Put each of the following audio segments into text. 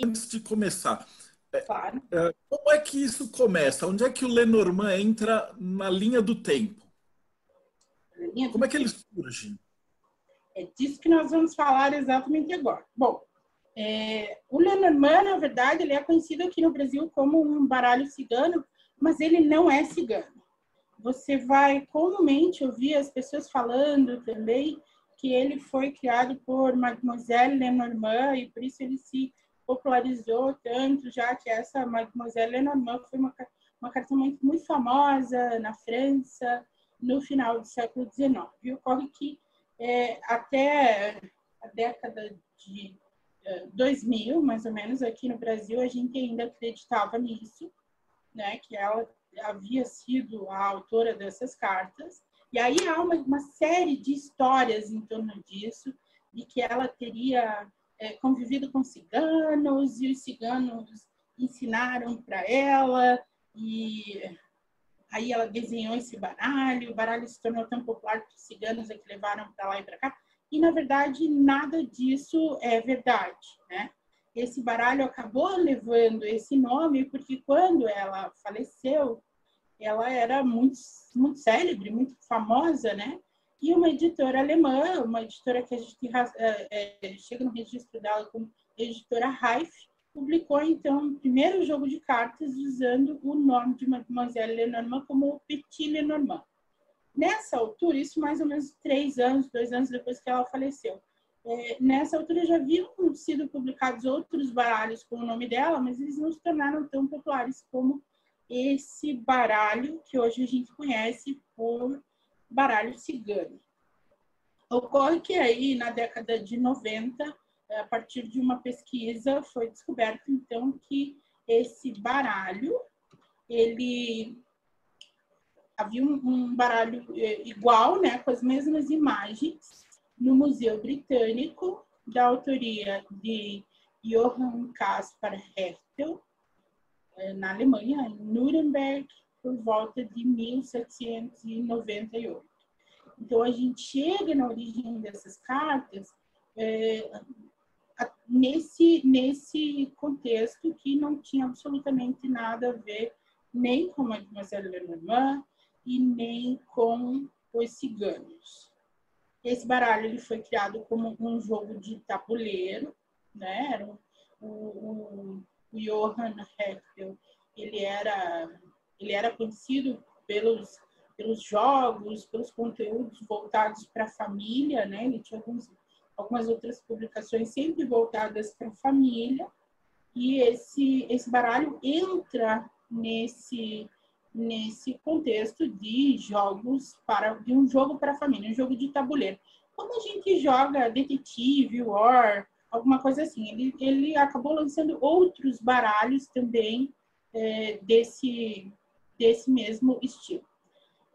antes de começar, Claro. como é que isso começa? Onde é que o Lenormand entra na linha do tempo? Linha Como do é que ele tempo. surge? É disso que nós vamos falar exatamente agora. Bom, o Lenormand, na verdade, ele é conhecido aqui no Brasil como um baralho cigano, mas ele não é cigano. Você vai comumente ouvir as pessoas falando também que ele foi criado por Mademoiselle Lenormand e por isso ele se popularizou tanto, já que essa Mademoiselle Lenormand foi uma carta muito famosa na França no final do século XIX. E ocorre que até a década de 2000, mais ou menos, aqui no Brasil, a gente ainda acreditava nisso, né, que ela havia sido a autora dessas cartas. E aí há uma série de histórias em torno disso, de que ela teria convivido com ciganos, e os ciganos ensinaram para ela, e aí ela desenhou esse baralho, o baralho se tornou tão popular que os ciganos é que levaram para lá e para cá. E, na verdade, nada disso é verdade, né? Esse baralho acabou levando esse nome porque quando ela faleceu, ela era muito célebre, muito famosa, né? E uma editora alemã, uma editora que a gente chega no registro dela como editora Reif, publicou, então, o primeiro jogo de cartas usando o nome de Mademoiselle Lenormand como Petit Lenormand. Nessa altura, isso mais ou menos 2 anos depois que ela faleceu. Nessa altura já haviam sido publicados outros baralhos com o nome dela, mas eles não se tornaram tão populares como esse baralho que hoje a gente conhece por baralho cigano. Ocorre que aí, na década de 90, a partir de uma pesquisa, foi descoberto, então, que esse baralho, havia um baralho igual, né, com as mesmas imagens, no Museu Britânico, da autoria de Johann Caspar Hertel, na Alemanha, em Nuremberg, por volta de 1798. Então, a gente chega na origem dessas cartas nesse contexto que não tinha absolutamente nada a ver nem com Mademoiselle Lenormand e nem com os ciganos. Esse baralho ele foi criado como um jogo de tabuleiro, né? Era o Johann Hertel, ele era conhecido pelos jogos, pelos conteúdos voltados para a família, né? Ele tinha algumas outras publicações sempre voltadas para a família, e esse baralho entra nesse contexto de um jogo para a família, um jogo de tabuleiro. Como a gente joga detetive, war, alguma coisa assim, ele acabou lançando outros baralhos também desse mesmo estilo.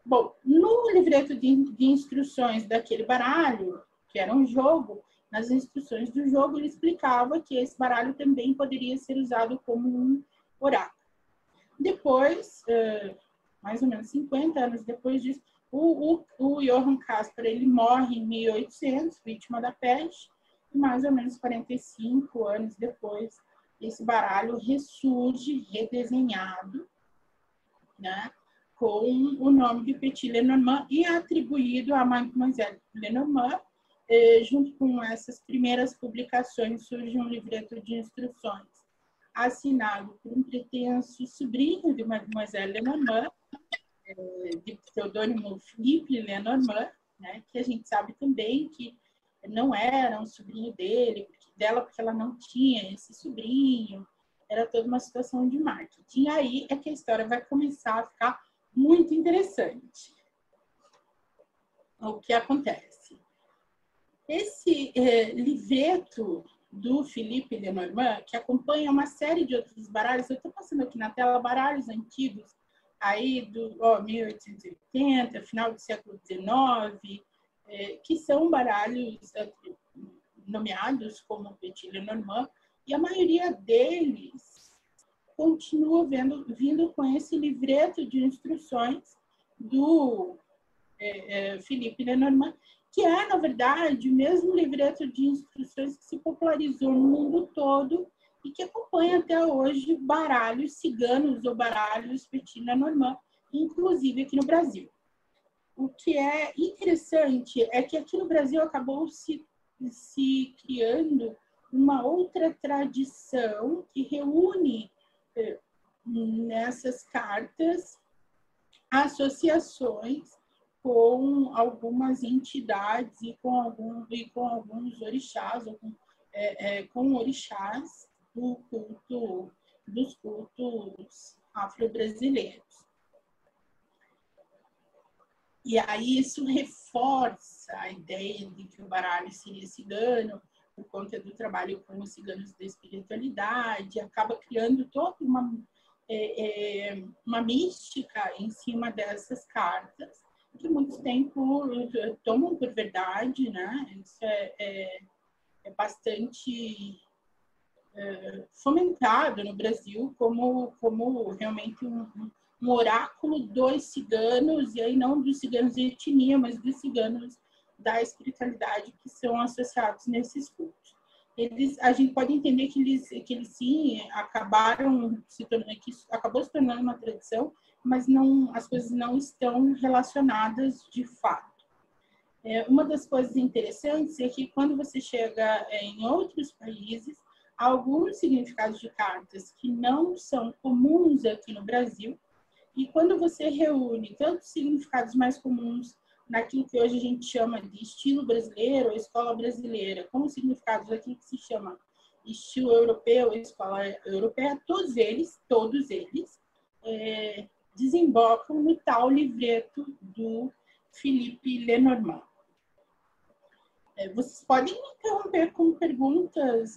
Bom, no livreto de instruções daquele baralho, que era um jogo, nas instruções do jogo ele explicava que esse baralho também poderia ser usado como um oráculo. Depois, mais ou menos 50 anos depois disso, o Johann Caspar ele morre em 1800, vítima da peste, e mais ou menos 45 anos depois, esse baralho ressurge redesenhado, né, com o nome de Petit Lenormand e atribuído a Mademoiselle Lenormand. Junto com essas primeiras publicações, surge um livreto de instruções assinado por um pretenso sobrinho de Mademoiselle Lenormand, de pseudônimo Philippe Lenormand, né, que a gente sabe também que não era um sobrinho dela, porque ela não tinha esse sobrinho, era toda uma situação de marketing. E aí é que a história vai começar a ficar muito interessante. O que acontece? Esse livreto do Philippe Lenormand, que acompanha uma série de outros baralhos, eu estou passando aqui na tela baralhos antigos, aí do 1880, final do século XIX, que são baralhos nomeados como Petit Lenormand, e a maioria deles continua vindo com esse livreto de instruções do Philippe Lenormand, que na verdade, o mesmo livreto de instruções que se popularizou no mundo todo e que acompanha até hoje baralhos ciganos ou baralhos Petit Lenormand, inclusive aqui no Brasil. O que é interessante é que aqui no Brasil acabou se criando uma outra tradição que reúne nessas cartas associações com algumas entidades e com alguns orixás, ou com orixás dos cultos afro-brasileiros. E aí isso reforça a ideia de que o baralho seria cigano, por conta do trabalho com os ciganos da espiritualidade, acaba criando toda uma mística em cima dessas cartas, que muitos tomam por verdade, né? Isso é bastante fomentado no Brasil como realmente um oráculo dos ciganos, e aí não dos ciganos de etnia, mas dos ciganos da espiritualidade que são associados nesses cultos. A gente pode entender que eles sim acabaram se tornando, que isso acabou se tornando uma tradição, mas as coisas não estão relacionadas de fato. Uma das coisas interessantes é que quando você chega em outros países, alguns significados de cartas que não são comuns aqui no Brasil, e quando você reúne tantos significados mais comuns naquilo que hoje a gente chama de estilo brasileiro ou escola brasileira, com os significados daquilo que se chama estilo europeu, escola europeia, todos eles desembocam no tal livreto do Philippe Lenormand. Vocês podem me interromper com perguntas